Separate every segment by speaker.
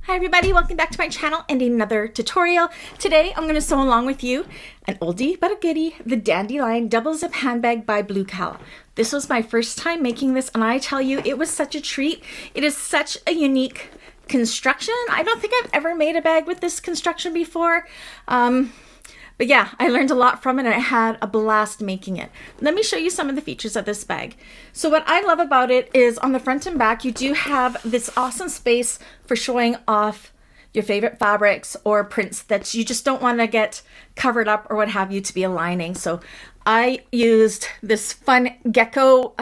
Speaker 1: Hi everybody, welcome back to my channel and another tutorial. Today I'm going to sew along with you an oldie but a goodie, the Dandelion double zip handbag by Blue Calla. This was my first time making this and I tell you it was such a treat. It is such a unique construction. I don't think I've ever made a bag with this construction before. But yeah, I learned a lot from it and I had a blast making it. Let me show you some of the features of this bag. So what I love about it is on the front and back, you do have this awesome space for showing off your favorite fabrics or prints that you just don't want to get covered up or what have you to be a lining. So I used this fun gecko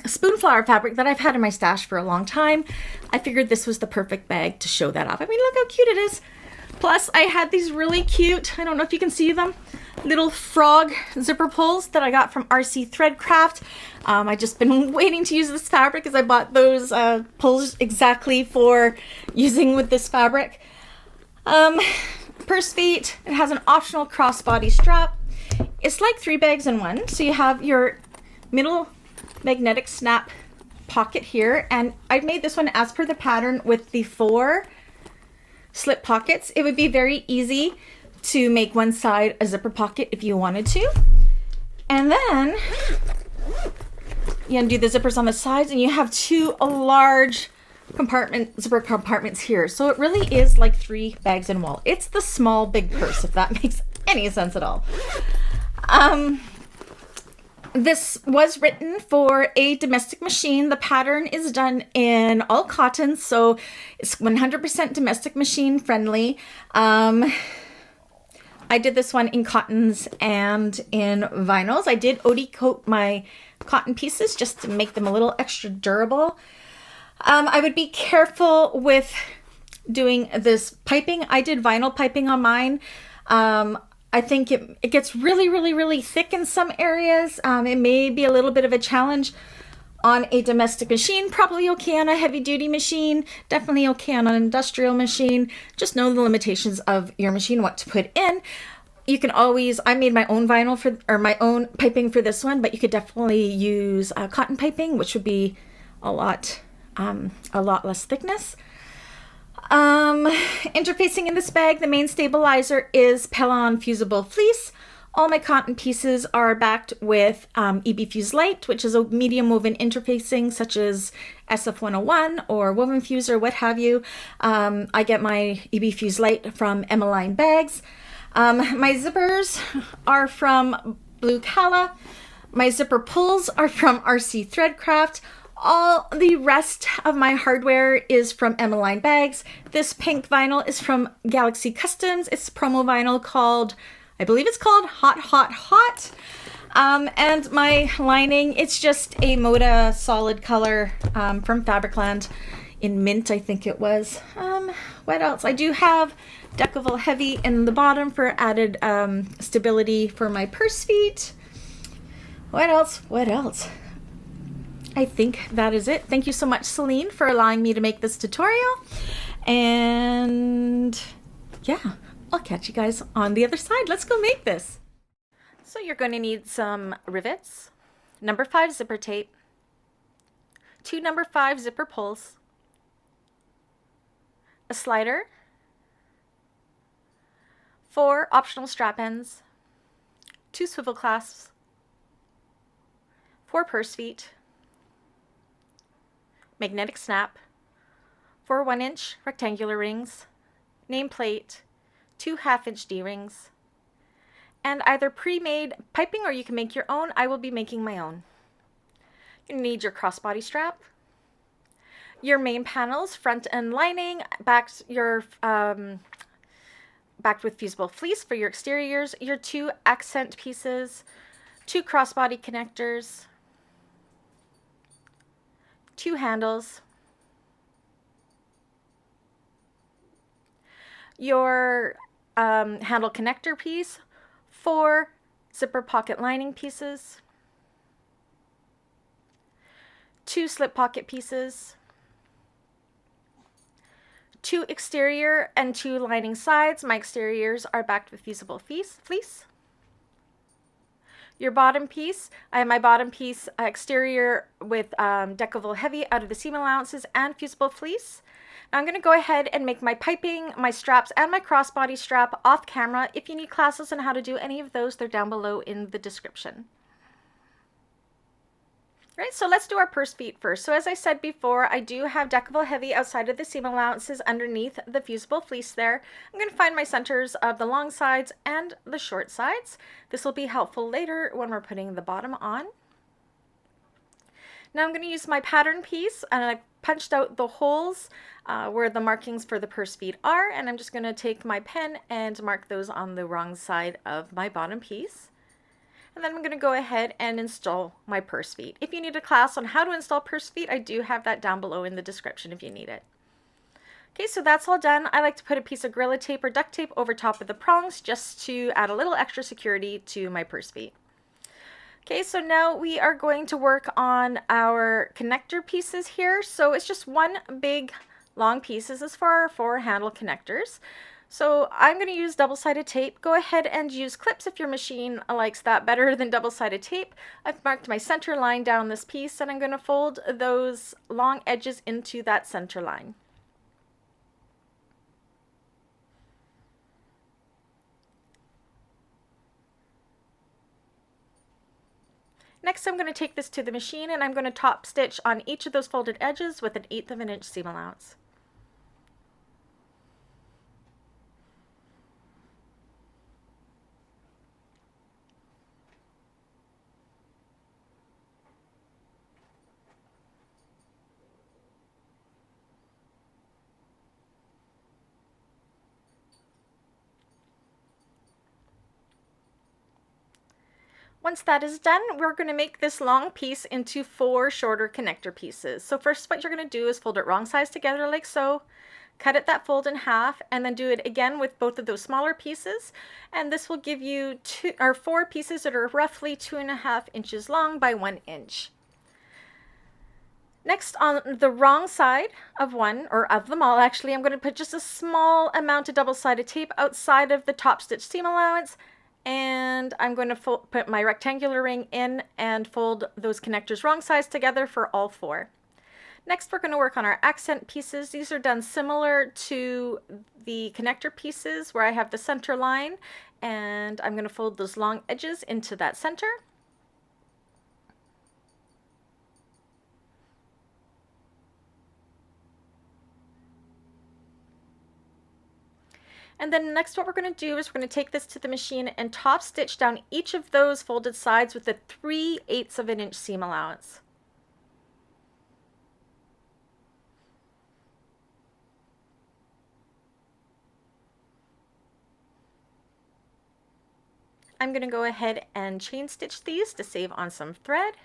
Speaker 1: spoonflower fabric that I've had in my stash for a long time. I figured this was the perfect bag to show that off. I mean, look how cute it is. Plus, I had these really cute, I don't know if you can see them, little frog zipper pulls that I got from RC Thread Craft. I just been waiting to use this fabric because I bought those pulls exactly for using with this fabric. Purse feet, it has an optional crossbody strap. It's like 3 bags in one. So you have your middle magnetic snap pocket here, and I made this one as per the pattern with the 4 slip pockets. It would be very easy to make one side a zipper pocket if you wanted to. And then you undo the zippers on the sides and you have 2 large zipper compartments here. So it really is like 3 bags in one. It's the small big purse, if that makes any sense at all. This was written for a domestic machine. The pattern is done in all cotton, so it's 100% domestic machine friendly. I did this one in cottons and in vinyls. I did OD coat my cotton pieces just to make them a little extra durable. I would be careful with doing this piping. I did vinyl piping on mine. I think it gets really thick in some areas. It may be a little bit of a challenge on a domestic machine, probably okay on a heavy duty machine, definitely okay on an industrial machine. Just know the limitations of your machine, what to put in. You can always, I made my own vinyl or my own piping for this one, but you could definitely use cotton piping, which would be a lot less thickness. Interfacing in this bag, the main stabilizer is Pellon Fusible Fleece. All my cotton pieces are backed with EBFuse Light, which is a medium woven interfacing such as SF101 or Woven Fuse or what have you. I get my EBFuse Light from Emmaline bags. My zippers are from Blue Calla. My zipper pulls are from RC Thread Craft. All the rest of my hardware is from Emmaline bags. This pink vinyl is from Galaxy Kustoms. It's promo vinyl called, I believe it's called Hot. And my lining, it's just a Moda solid color from Fabricland in mint, I think it was. What else? I do have Decovil heavy in the bottom for added stability for my purse feet. What else? I think that is it. Thank you so much, Celine, for allowing me to make this tutorial. And yeah, I'll catch you guys on the other side. Let's go make this. So you're going to need some rivets, number 5 zipper tape, 2 number 5 zipper pulls, a slider, 4 optional strap ends, 2 swivel clasps, 4 purse feet, magnetic snap, 4 1-inch rectangular rings, nameplate, 2 1/2-inch D-rings, and either pre-made piping or you can make your own. I will be making my own. You need your crossbody strap, your main panels, front and lining, backed with fusible fleece for your exteriors, your 2 accent pieces, 2 crossbody connectors, 2 handles, your handle connector piece, 4 zipper pocket lining pieces, 2 slip pocket pieces, 2 exterior and 2 lining sides. My exteriors are backed with fusible fleece, your bottom piece. I have my bottom piece exterior with Decovil Heavy out of the seam allowances and Fusible Fleece. Now I'm going to go ahead and make my piping, my straps, and my crossbody strap off camera. If you need classes on how to do any of those, they're down below in the description. Right, so let's do our purse feet first. So as I said before, I do have Decovil Heavy outside of the seam allowances underneath the Fusible Fleece there. I'm going to find my centers of the long sides and the short sides. This will be helpful later when we're putting the bottom on. Now I'm going to use my pattern piece, and I've punched out the holes where the markings for the purse feet are, and I'm just going to take my pen and mark those on the wrong side of my bottom piece. And then I'm going to go ahead and install my purse feet. If you need a class on how to install purse feet, I do have that down below in the description if you need it. Okay, so that's all done. I like to put a piece of Gorilla Tape or duct tape over top of the prongs just to add a little extra security to my purse feet. Okay, so now we are going to work on our connector pieces here. So it's just one big long piece. This is for our 4 handle connectors. So I'm going to use double-sided tape. Go ahead and use clips if your machine likes that better than double-sided tape. I've marked my center line down this piece, and I'm going to fold those long edges into that center line. Next, I'm going to take this to the machine, and I'm going to top stitch on each of those folded edges with 1/8 of an inch seam allowance. Once that is done, we're going to make this long piece into 4 shorter connector pieces. So first, what you're going to do is fold it wrong sides together like so, cut it that fold in half, and then do it again with both of those smaller pieces. And this will give you 4 pieces that are roughly 2.5 inches long by 1 inch. Next, on the wrong side of one, or of them all actually, I'm going to put just a small amount of double-sided tape outside of the top stitch seam allowance, and I'm going to put my rectangular ring in and fold those connectors wrong sides together for all 4. Next, we're going to work on our accent pieces. These are done similar to the connector pieces where I have the center line, and I'm going to fold those long edges into that center. And then next, what we're going to do is we're going to take this to the machine and top stitch down each of those folded sides with a 3/8 of an inch seam allowance. I'm going to go ahead and chain stitch these to save on some thread.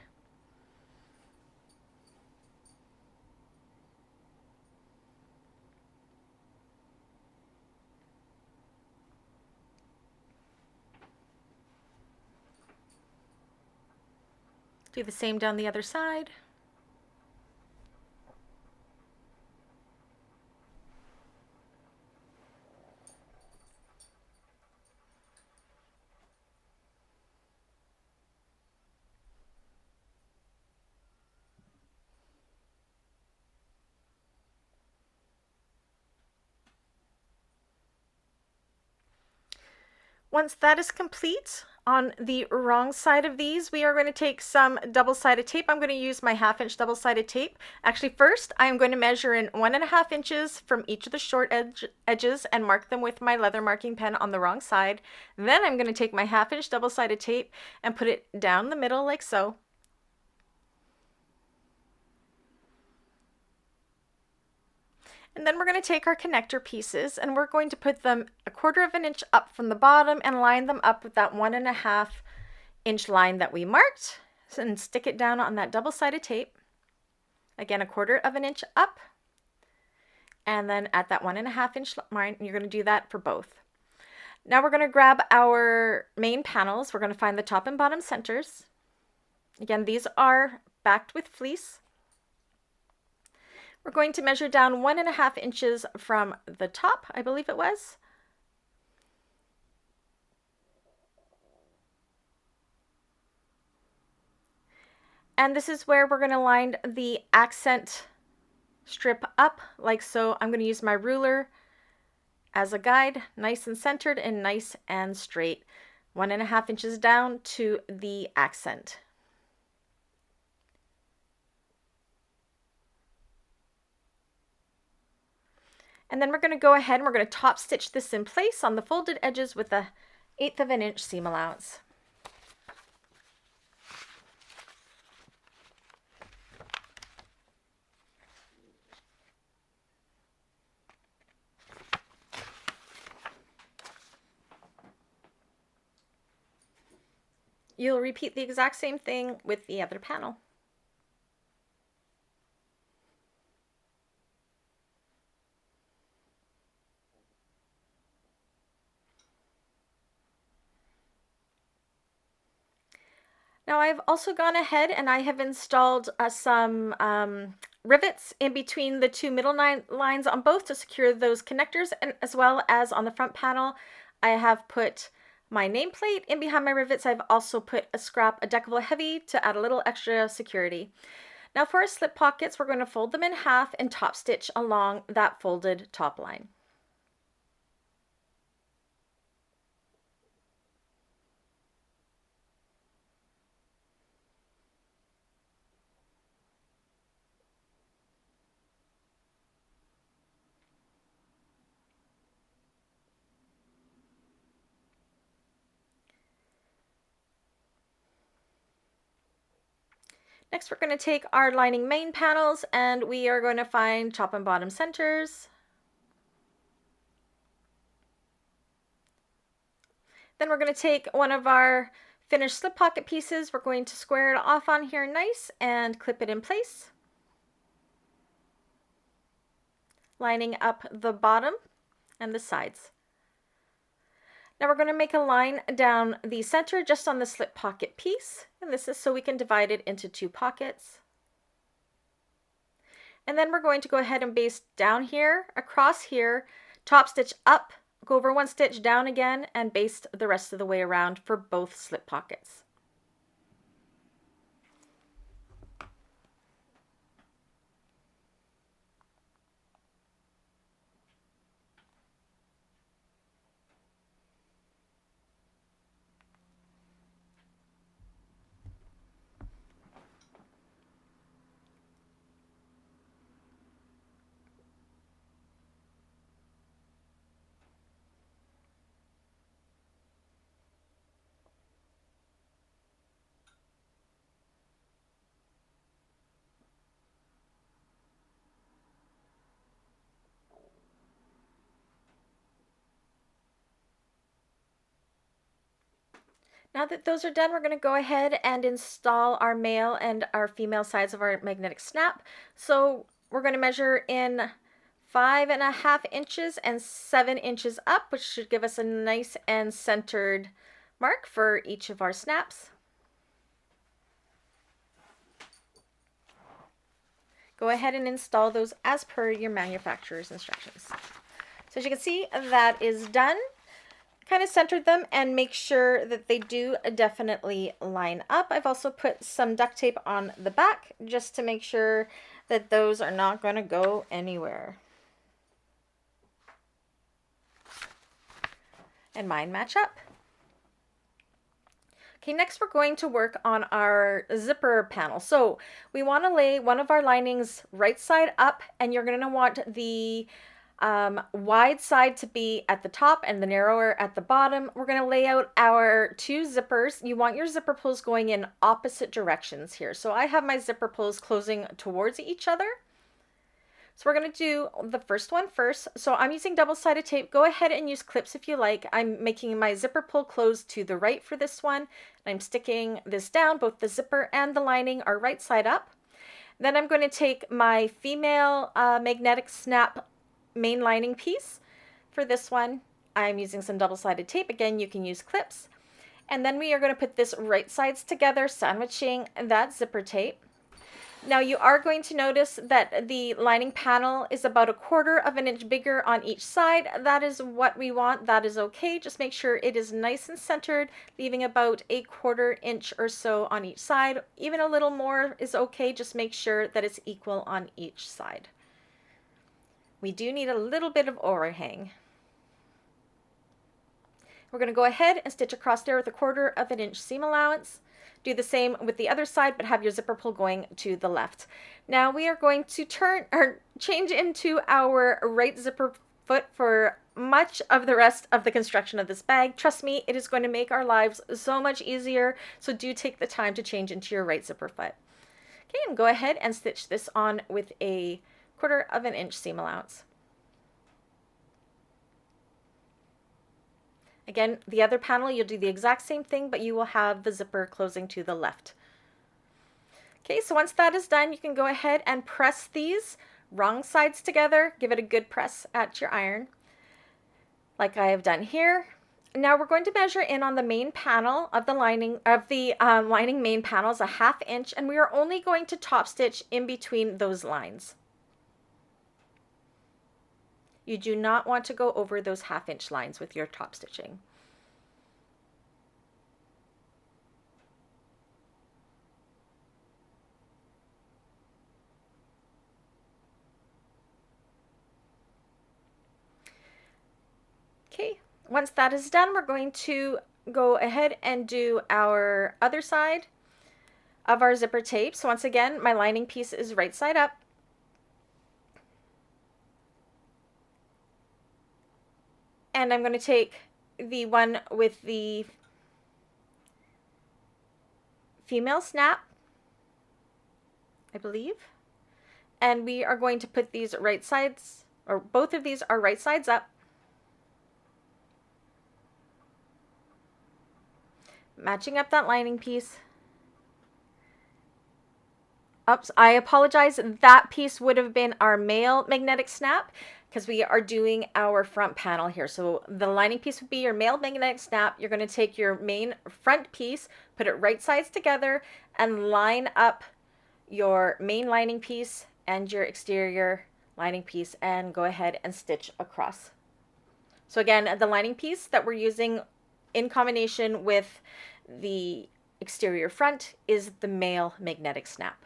Speaker 1: Do the same down the other side. Once that is complete, on the wrong side of these, we are going to take some double-sided tape. I'm going to use my 1/2 inch double-sided tape. Actually, first, I'm going to measure in 1.5 inches from each of the short edges and mark them with my leather marking pen on the wrong side. Then I'm going to take my 1/2 inch double-sided tape and put it down the middle like so. And then we're going to take our connector pieces and we're going to put them 1/4 of an inch up from the bottom and line them up with that 1.5 inch line that we marked, and stick it down on that double-sided tape. Again, 1/4 of an inch up, and then at that 1.5 inch line, you're going to do that for both. Now we're going to grab our main panels. We're going to find the top and bottom centers. Again, these are backed with fleece. We're going to measure down 1.5 inches from the top, I believe it was. And this is where we're going to line the accent strip up like so. I'm going to use my ruler as a guide, nice and centered and nice and straight, 1.5 inches down to the accent. And then we're going to go ahead and we're going to top stitch this in place on the folded edges with a 1/8 of an inch seam allowance. You'll repeat the exact same thing with the other panel. Now I've also gone ahead and I have installed some rivets in between the two middle lines on both to secure those connectors, and as well as on the front panel I have put my nameplate in behind my rivets. I've also put a scrap of Decovil Heavy to add a little extra security. Now for our slip pockets, we're going to fold them in half and top stitch along that folded top line. Next, we're going to take our lining main panels and we are going to find top and bottom centers. Then we're going to take one of our finished slip pocket pieces. We're going to square it off on here nice and clip it in place, lining up the bottom and the sides. Now we're going to make a line down the center just on the slip pocket piece, and this is so we can divide it into 2 pockets. And then we're going to go ahead and baste down here, across here, top stitch up, go over 1 stitch, down again, and baste the rest of the way around for both slip pockets. Now that those are done, we're going to go ahead and install our male and our female sides of our magnetic snap. So we're going to measure in 5.5 inches and 7 inches up, which should give us a nice and centered mark for each of our snaps. Go ahead and install those as per your manufacturer's instructions. So as you can see, that is done. Kind of centered them and make sure that they do definitely line up. I've also put some duct tape on the back just to make sure that those are not going to go anywhere. And mine match up. Okay, next we're going to work on our zipper panel. So we want to lay one of our linings right side up, and you're going to want the wide side to be at the top and the narrower at the bottom. We're going to lay out our 2 zippers. You want your zipper pulls going in opposite directions here. So I have my zipper pulls closing towards each other. So we're going to do the first one first. So I'm using double-sided tape. Go ahead and use clips if you like. I'm making my zipper pull close to the right for this one. I'm sticking this down. Both the zipper and the lining are right side up. Then I'm going to take my female magnetic snap main lining piece. For this one, I'm using some double-sided tape. Again, you can use clips. And then we are going to put this right sides together, sandwiching that zipper tape. Now you are going to notice that the lining panel is about 1/4 of an inch bigger on each side. That is what we want. That is okay. Just make sure it is nice and centered, leaving about 1/4 inch or so on each side. Even a little more is okay. Just make sure that it's equal on each side. We do need a little bit of overhang. We're going to go ahead and stitch across there with 1/4 of an inch seam allowance. Do the same with the other side, but have your zipper pull going to the left. Now we are going to change into our right zipper foot for much of the rest of the construction of this bag. Trust me, it is going to make our lives so much easier. So do take the time to change into your right zipper foot. Okay, and go ahead and stitch this on with 1/4 of an inch seam allowance. Again, the other panel, you'll do the exact same thing, but you will have the zipper closing to the left. Okay, so once that is done, you can go ahead and press these wrong sides together. Give it a good press at your iron, like I have done here. Now we're going to measure in on the main panel of the lining main panel is 1/2 inch, and we are only going to top stitch in between those lines. You do not want to go over those 1/2 inch lines with your top stitching. Okay, once that is done, we're going to go ahead and do our other side of our zipper tape. So once again, my lining piece is right side up. And I'm going to take the one with the female snap, I believe, and we are going to put these right sides, or both of these are right sides up. Matching up that lining piece. Oops, I apologize. That piece would have been our male magnetic snap because we are doing our front panel here. So the lining piece would be your male magnetic snap. You're going to take your main front piece, put it right sides together, and line up your main lining piece and your exterior lining piece and go ahead and stitch across. So again, the lining piece that we're using in combination with the exterior front is the male magnetic snap.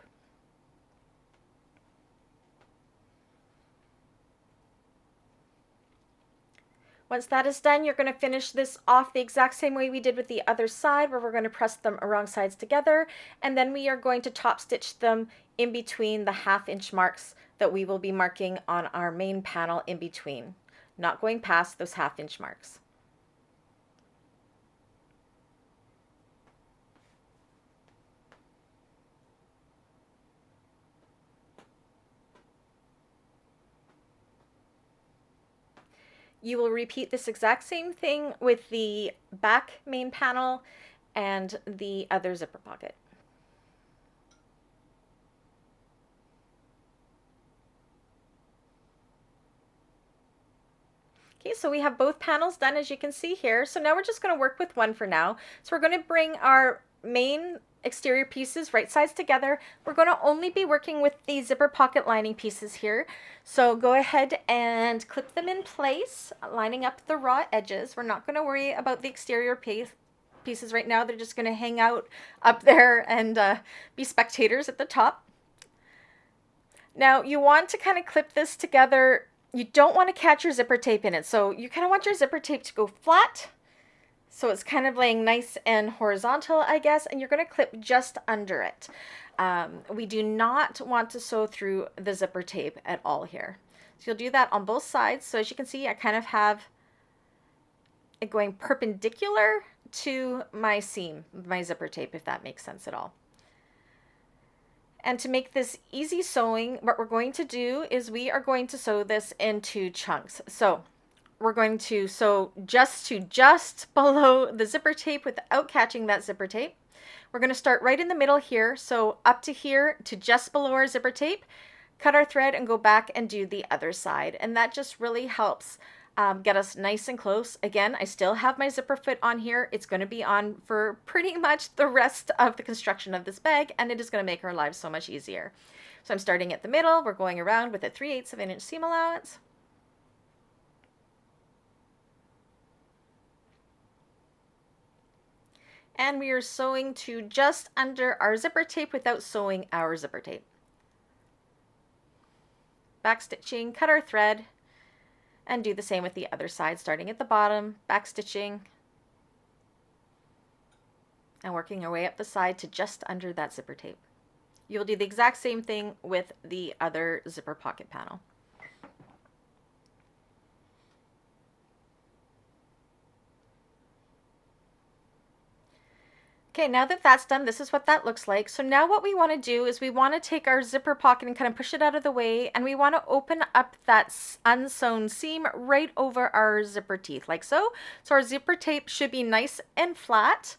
Speaker 1: Once that is done, you're going to finish this off the exact same way we did with the other side, where we're going to press them wrong sides together, and then we are going to top stitch them in between the 1/2 inch marks that we will be marking on our main panel in between, not going past those 1/2 inch marks. You will repeat this exact same thing with the back main panel and the other zipper pocket. Okay, so we have both panels done, as you can see here. So now we're just going to work with one for now. So we're going to bring our main exterior pieces right sides together. We're going to only be working with the zipper pocket lining pieces here. So go ahead and clip them in place, lining up the raw edges. We're not going to worry about the exterior pieces right now. They're just going to hang out up there and be spectators at the top. Now you want to kind of clip this together. You don't want to catch your zipper tape in it. So you kind of want your zipper tape to go flat. So it's kind of laying nice and horizontal, I guess, and you're going to clip just under it. We do not want to sew through the zipper tape at all here. So you'll do that on both sides. So as you can see, I kind of have it going perpendicular to my seam, my zipper tape, if that makes sense at all. And to make this easy sewing, what we're going to do is we are going to sew this in 2 chunks. So we're going to sew just below the zipper tape without catching that zipper tape. We're going to start right in the middle here, so up to here to just below our zipper tape, cut our thread and go back and do the other side. And that just really helps get us nice and close. Again, I still have my zipper foot on here. It's going to be on for pretty much the rest of the construction of this bag, and it is going to make our lives so much easier. So I'm starting at the middle. We're going around with a 3/8 of an inch seam allowance. And we are sewing to just under our zipper tape without sewing our zipper tape. Back stitching, cut our thread, and do the same with the other side, starting at the bottom, back stitching, and working our way up the side to just under that zipper tape. You'll do the exact same thing with the other zipper pocket panel. Okay, now that that's done, this is what that looks like. So now what we want to do is we want to take our zipper pocket and kind of push it out of the way, and we want to open up that unsewn seam right over our zipper teeth, like so. So our zipper tape should be nice and flat.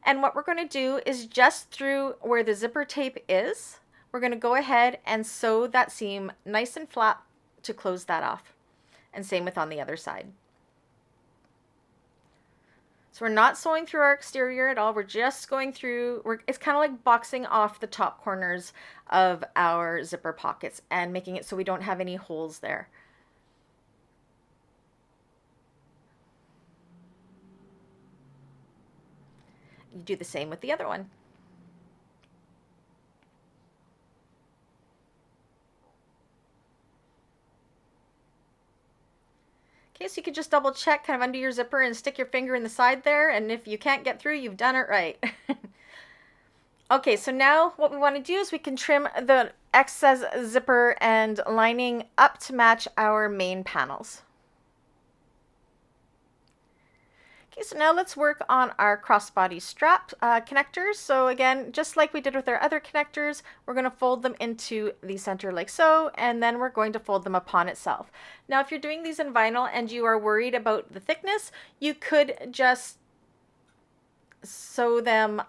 Speaker 1: And what we're going to do is just through where the zipper tape is, we're going to go ahead and sew that seam nice and flat to close that off. And same with on the other side. So we're not sewing through our exterior at all. We're just going through, it's kind of like boxing off the top corners of our zipper pockets and making it so we don't have any holes there. You do the same with the other one. Okay, so you could just double check kind of under your zipper and stick your finger in the side there, and if you can't get through, you've done it right. Okay, so now what we want to do is we can trim the excess zipper and lining up to match our main panels. Okay, so now let's work on our crossbody strap connectors. So again, just like we did with our other connectors, we're going to fold them into the center like so, and then we're going to fold them upon itself. Now, if you're doing these in vinyl and you are worried about the thickness, you could just sew them,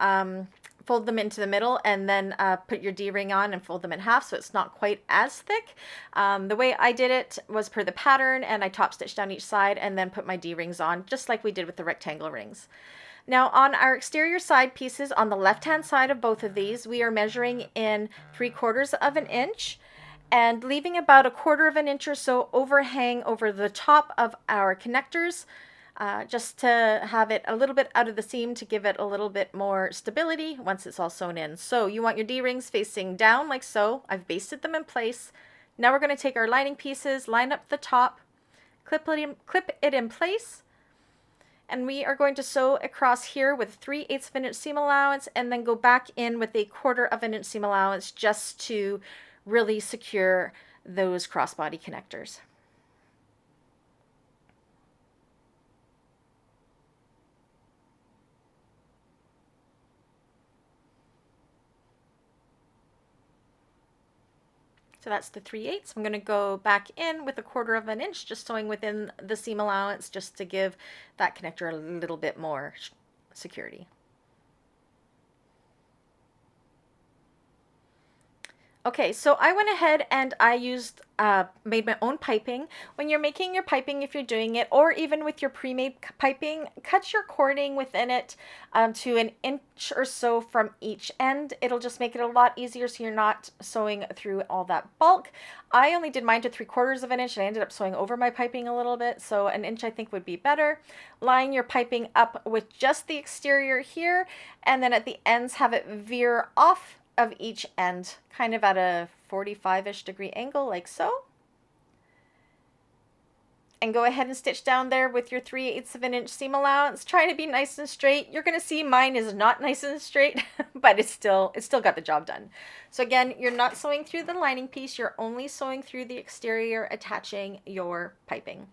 Speaker 1: fold them into the middle, and then put your D-ring on and fold them in half so it's not quite as thick. The way I did it was per the pattern, and I top stitched down each side and then put my D-rings on, just like we did with the rectangle rings. Now on our exterior side pieces, on the left-hand side of both of these, we are measuring in 3/4 of an inch and leaving about 1/4 of an inch or so overhang over the top of our connectors, just to have it a little bit out of the seam to give it a little bit more stability once it's all sewn in. So you want your D-rings facing down like so. I've basted them in place. Now we're going to take our lining pieces, line up the top, clip it in place, and we are going to sew across here with 3/8 of an inch seam allowance and then go back in with 1/4 of an inch seam allowance just to really secure those crossbody connectors. So that's the 3/8. I'm going to go back in with 1/4 of an inch, just sewing within the seam allowance just to give that connector a little bit more security. Okay, so I went ahead and I used, made my own piping. When you're making your piping, if you're doing it, or even with your pre-made piping, cut your cording within it to 1 inch or so from each end. It'll just make it a lot easier so you're not sewing through all that bulk. I only did mine to 3/4 of an inch and I ended up sewing over my piping a little bit, so 1 inch I think would be better. Line your piping up with just the exterior here, and then at the ends have it veer off of each end, kind of at a 45-ish degree angle like so. And go ahead and stitch down there with your 3/8 of an inch seam allowance, trying to be nice and straight. You're going to see mine is not nice and straight, but it's still got the job done. So again, you're not sewing through the lining piece, you're only sewing through the exterior, attaching your piping.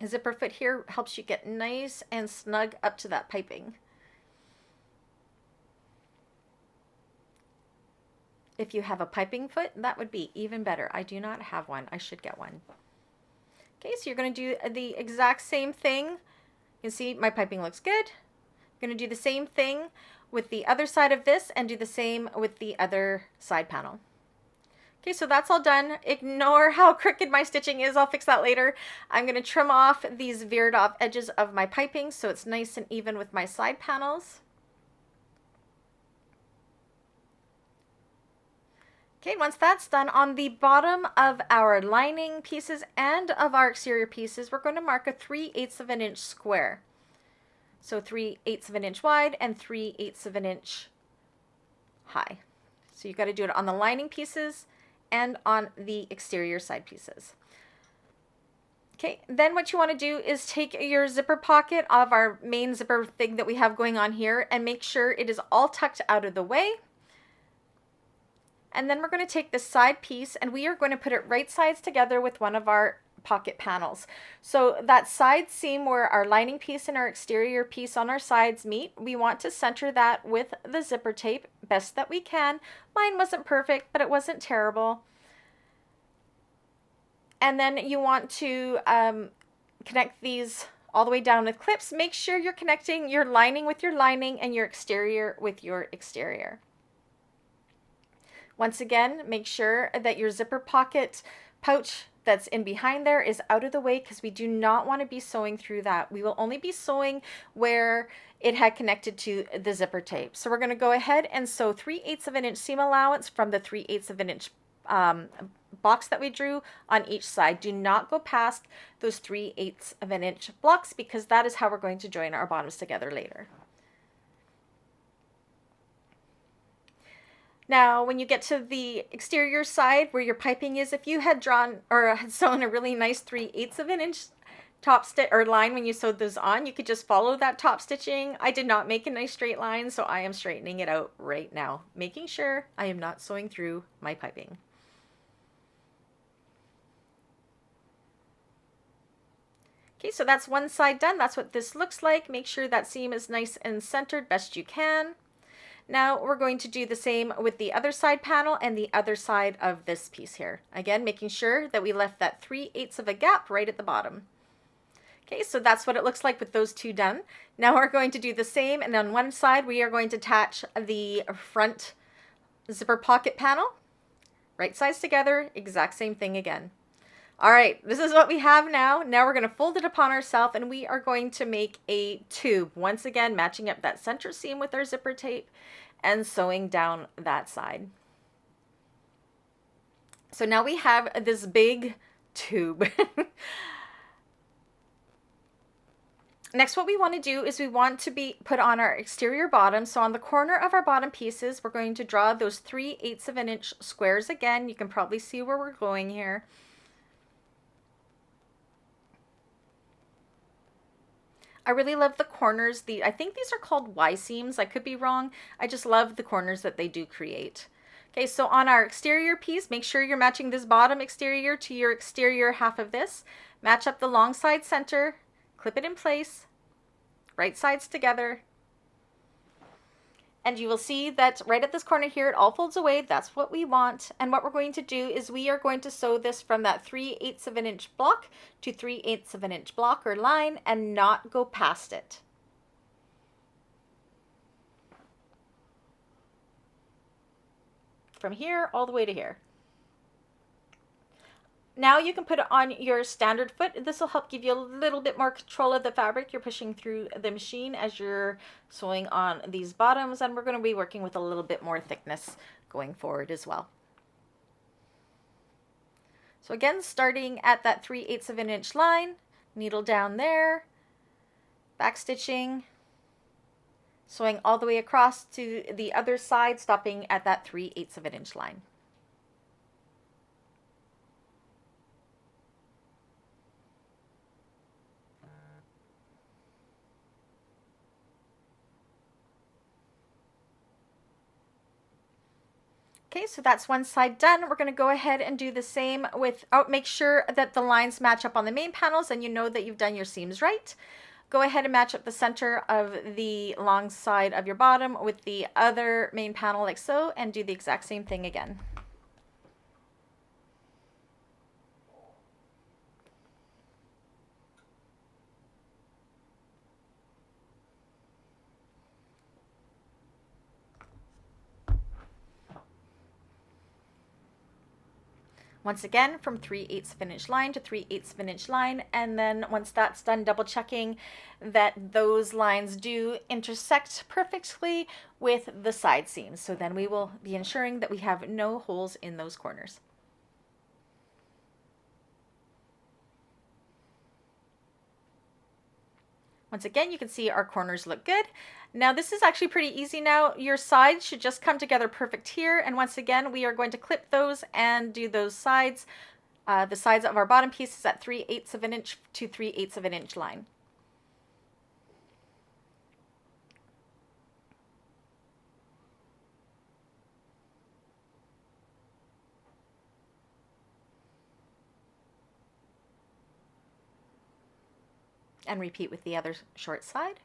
Speaker 1: A zipper foot here helps you get nice and snug up to that piping. If you have a piping foot, that would be even better. I do not have one. I should get one. Okay, so you're going to do the exact same thing. You can see my piping looks good. going to do the same thing with the other side of this and do the same with the other side panel. Okay, so that's all done. Ignore how crooked my stitching is. I'll fix that later. I'm going to trim off these veered off edges of my piping so it's nice and even with my side panels. Okay, once that's done, on the bottom of our lining pieces and of our exterior pieces, we're going to mark a 3/8 of an inch square. So 3/8 of an inch wide and 3/8 of an inch high. So you've got to do it on the lining pieces and on the exterior side pieces. Okay, then what you want to do is take your zipper pocket of our main zipper thing that we have going on here and make sure it is all tucked out of the way. And then we're going to take this side piece and we are going to put it right sides together with one of our pocket panels. So that side seam where our lining piece and our exterior piece on our sides meet, we want to center that with the zipper tape best that we can. Mine wasn't perfect, but it wasn't terrible. And then you want to connect these all the way down with clips. Make sure you're connecting your lining with your lining and your exterior with your exterior. Once again, make sure that your zipper pocket pouch that's in behind there is out of the way because we do not want to be sewing through that. We will only be sewing where it had connected to the zipper tape. So we're going to go ahead and sew 3/8 of an inch seam allowance from the 3/8 of an inch box that we drew on each side. Do not go past those 3/8 of an inch blocks because that is how we're going to join our bottoms together later. Now, when you get to the exterior side where your piping is, if you had drawn or had sewn a really nice 3/8 of an inch top stitch or line when you sewed those on, you could just follow that top stitching. I did not make a nice straight line, so I am straightening it out right now, making sure I am not sewing through my piping. Okay, so that's one side done. That's what this looks like. Make sure that seam is nice and centered best you can. Now we're going to do the same with the other side panel and the other side of this piece here. Again, making sure that we left that 3/8 of a gap right at the bottom. Okay, so that's what it looks like with those two done. Now we're going to do the same, and on one side we are going to attach the front zipper pocket panel. Right sides together, exact same thing again. All right, this is what we have now. Now we're going to fold it upon ourselves and we are going to make a tube. Once again, matching up that center seam with our zipper tape and sewing down that side. So now we have this big tube. Next, what we want to do is we want to put on our exterior bottom. So on the corner of our bottom pieces, we're going to draw those 3/8 of an inch squares again. You can probably see where we're going here. I really love the corners. I think these are called Y seams. I could be wrong. I just love the corners that they do create. Okay, so on our exterior piece, make sure you're matching this bottom exterior to your exterior half of this. Match up the long side center, clip it in place, right sides together. And you will see that right at this corner here, it all folds away. That's what we want. And what we're going to do is we are going to sew this from that 3/8 of an inch block to 3/8 of an inch block or line and not go past it. From here all the way to here. Now you can put it on your standard foot. This will help give you a little bit more control of the fabric you're pushing through the machine as you're sewing on these bottoms, and we're going to be working with a little bit more thickness going forward as well. So again, starting at that 3/8 of an inch line, needle down there, back stitching, sewing all the way across to the other side, stopping at that 3/8 of an inch line. Okay, so that's one side done. We're going to go ahead and do the same with, make sure that the lines match up on the main panels and you know that you've done your seams right. Go ahead and match up the center of the long side of your bottom with the other main panel like so, and do the exact same thing again. Once again, from 3/8 of an inch line to 3/8 of an inch line, and then once that's done, double checking that those lines do intersect perfectly with the side seams. So then we will be ensuring that we have no holes in those corners. Once again, you can see our corners look good. Now this is actually pretty easy now. Your sides should just come together perfect here. And once again, we are going to clip those and do those sides, the sides of our bottom pieces at 3/8 of an inch to 3/8 of an inch line. And repeat with the other short side.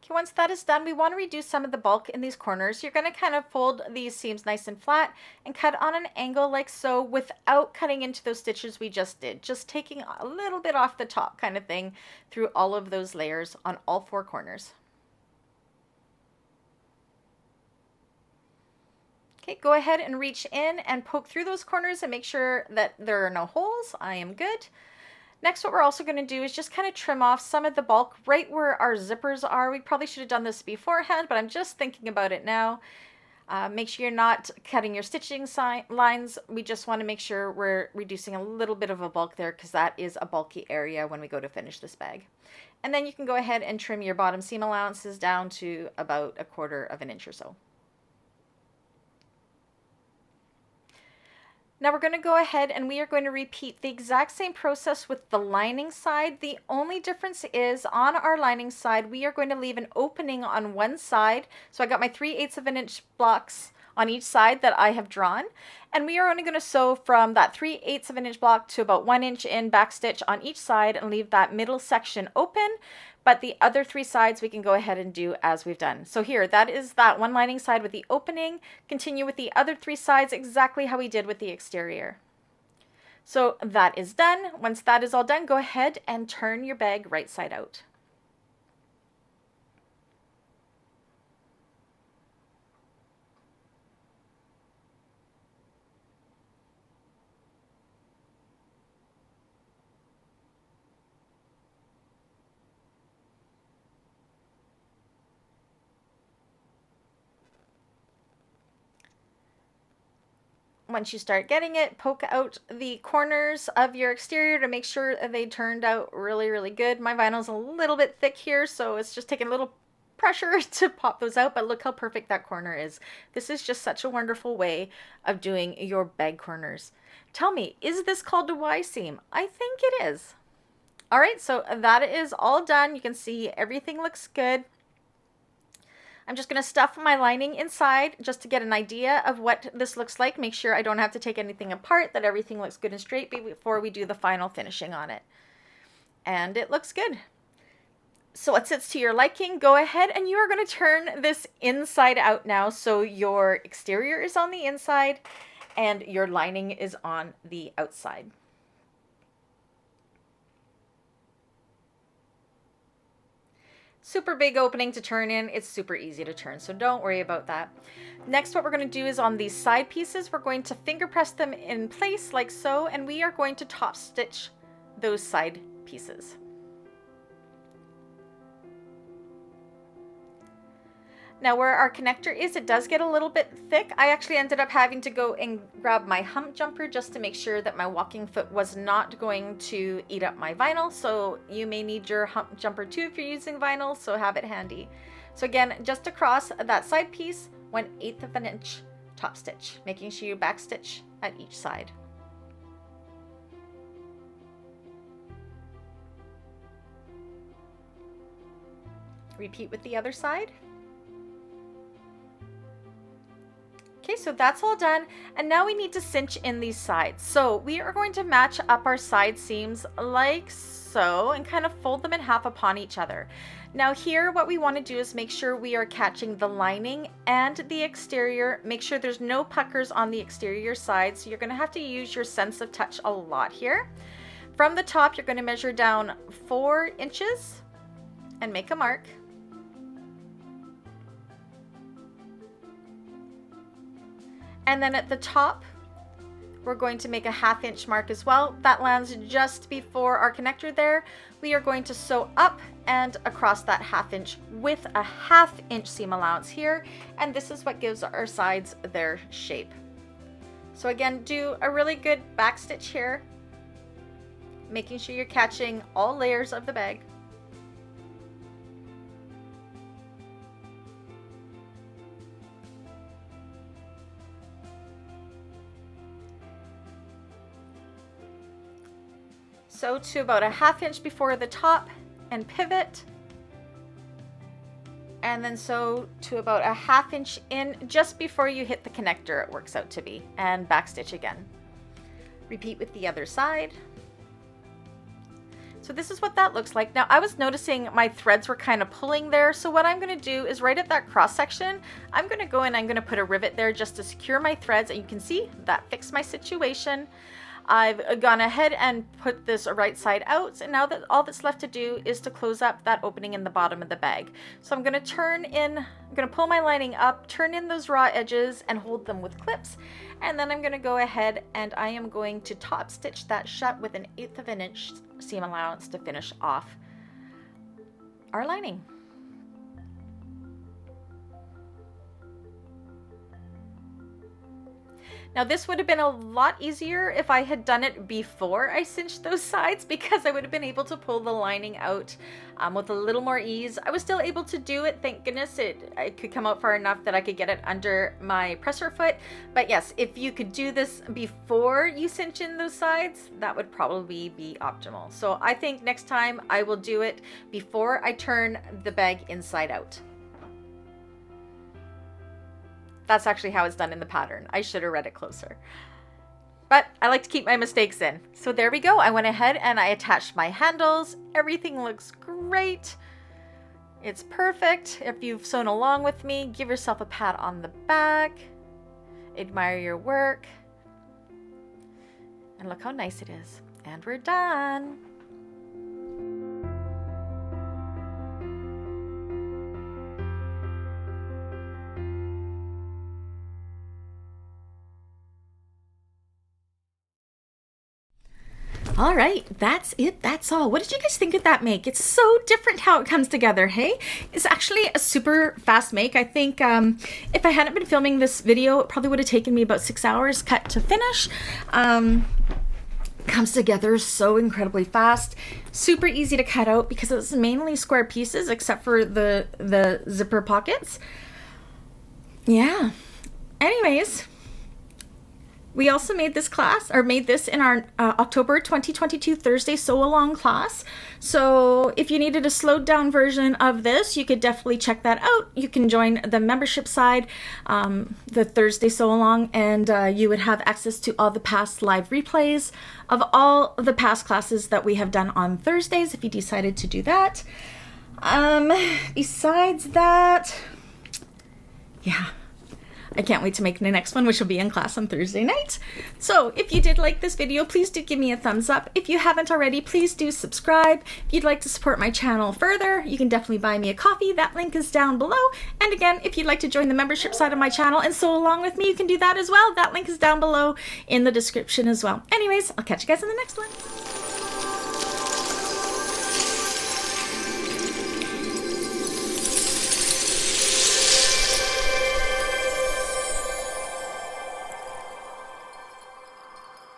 Speaker 1: Okay, once that is done, we want to reduce some of the bulk in these corners. You're going to kind of fold these seams nice and flat and cut on an angle like so without cutting into those stitches we just did. Just taking a little bit off the top kind of thing through all of those layers on all 4 corners. Okay, go ahead and reach in and poke through those corners and make sure that there are no holes. I am good. Next, what we're also going to do is just kind of trim off some of the bulk right where our zippers are. We probably should have done this beforehand, but I'm just thinking about it now. Make sure you're not cutting your stitching lines. We just want to make sure we're reducing a little bit of a bulk there because that is a bulky area when we go to finish this bag. And then you can go ahead and trim your bottom seam allowances down to about 1/4 of an inch or so. Now we're going to go ahead and we are going to repeat the exact same process with the lining side. The only difference is on our lining side, we are going to leave an opening on one side. So I got my 3/8 of an inch blocks on each side that I have drawn. And we are only going to sew from that 3/8 of an inch block to about 1 inch in backstitch on each side and leave that middle section open. But the other 3 sides we can go ahead and do as we've done. So here, that is that one lining side with the opening. Continue with the other 3 sides exactly how we did with the exterior. So that is done. Once that is all done, go ahead and turn your bag right side out. Once you start getting it, poke out the corners of your exterior to make sure they turned out really, really good. My vinyl's a little bit thick here, so it's just taking a little pressure to pop those out, but look how perfect that corner is. This is just such a wonderful way of doing your bag corners. Tell me, is this called a Y seam? I think it is. All right, so that is all done. You can see everything looks good. I'm just going to stuff my lining inside just to get an idea of what this looks like. Make sure I don't have to take anything apart, that everything looks good and straight before we do the final finishing on it. And it looks good. So it sits to your liking. Go ahead and you are going to turn this inside out now. So your exterior is on the inside and your lining is on the outside. Super big opening to turn in. It's super easy to turn, so don't worry about that. Next, what we're going to do is on these side pieces, we're going to finger press them in place like so, and we are going to top stitch those side pieces. Now where our connector is, it does get a little bit thick. I actually ended up having to go and grab my hump jumper just to make sure that my walking foot was not going to eat up my vinyl. So you may need your hump jumper too if you're using vinyl, so have it handy. So again, just across that side piece, 1/8 of an inch top stitch, making sure you back stitch at each side. Repeat with the other side. Okay, so that's all done. And now we need to cinch in these sides. So we are going to match up our side seams like so and kind of fold them in half upon each other. Now here, what we want to do is make sure we are catching the lining and the exterior. Make sure there's no puckers on the exterior side. So you're going to have to use your sense of touch a lot here. From the top, you're going to measure down 4 inches and make a mark. And then at the top, we're going to make a 1/2 inch mark as well. That lands just before our connector there. We are going to sew up and across that 1/2 inch with a 1/2 inch seam allowance here. And this is what gives our sides their shape. So again, do a really good back stitch here, making sure you're catching all layers of the bag. Sew to about a 1/2 inch before the top and pivot, and then sew to about a 1/2 inch in just before you hit the connector, it works out to be, and backstitch again. Repeat with the other side. So this is what that looks like. Now I was noticing my threads were kind of pulling there, so what I'm going to do is right at that cross section, I'm going to go and I'm going to put a rivet there just to secure my threads, and you can see that fixed my situation. I've gone ahead and put this right side out, and now that all that's left to do is to close up that opening in the bottom of the bag. So I'm going to pull my lining up, turn in those raw edges and hold them with clips, and then I'm going to go ahead and I am going to top stitch that shut with 1/8 of an inch seam allowance to finish off our lining. Now this would have been a lot easier if I had done it before I cinched those sides, because I would have been able to pull the lining out with a little more ease. I was still able to do it, thank goodness. It could come out far enough that I could get it under my presser foot. But yes, if you could do this before you cinch in those sides, that would probably be optimal. So I think next time I will do it before I turn the bag inside out. That's actually how it's done in the pattern. I should have read it closer. But I like to keep my mistakes in. So there we go. I went ahead and I attached my handles. Everything looks great. It's perfect. If you've sewn along with me, give yourself a pat on the back. Admire your work. And look how nice it is. And we're done. All right, that's it. That's all. What did you guys think of that make? It's so different how it comes together, hey? It's actually a super fast make. I think if I hadn't been filming this video, it probably would have taken me about 6 hours cut to finish. Comes together so incredibly fast. Super easy to cut out because it's mainly square pieces except for the zipper pockets. Yeah. Anyways, we also made this in our October 2022 Thursday sew along class. So if you needed a slowed down version of this, you could definitely check that out. You can join the membership side, the Thursday sew along, and you would have access to all the past live replays of all the past classes that we have done on Thursdays if you decided to do that. Besides that, yeah. I can't wait to make the next one, which will be in class on Thursday night. So if you did like this video, please do give me a thumbs up. If you haven't already, please do subscribe. If you'd like to support my channel further, you can definitely buy me a coffee. That link is down below. And again, if you'd like to join the membership side of my channel and sew along with me, you can do that as well. That link is down below in the description as well. Anyways, I'll catch you guys in the next one.